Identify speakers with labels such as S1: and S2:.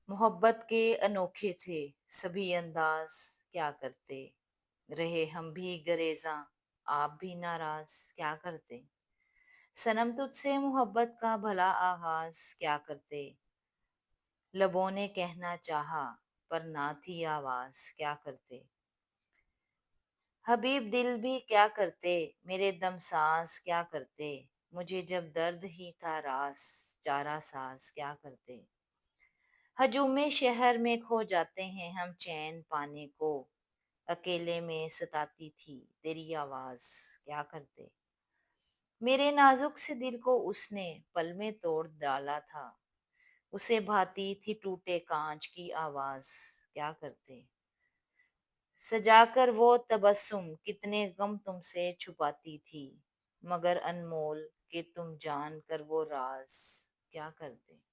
S1: मोहब्बत के अनोखे थे सभी अंदाज, क्या करते रहे हम भी गरेजा, आप भी नाराज, क्या करते। सनम तुझसे मोहब्बत का भला आगाज, क्या करते। लबों ने कहना चाहा पर ना थी आवाज, क्या करते। हबीब दिल भी क्या करते, मेरे दम सांस क्या करते। मुझे जब दर्द ही था रास, चारा साज क्या करते। हजूमे शहर में खो जाते हैं हम चैन पाने को, अकेले में सताती थी तेरी आवाज, क्या करते। मेरे नाजुक से दिल को उसने पल में तोड़ डाला था, उसे भाती थी टूटे कांच की आवाज, क्या करते। सजाकर वो तबस्सुम कितने गम तुमसे छुपाती थी, मगर अनमोल कि तुम जान कर वो राज, क्या करते।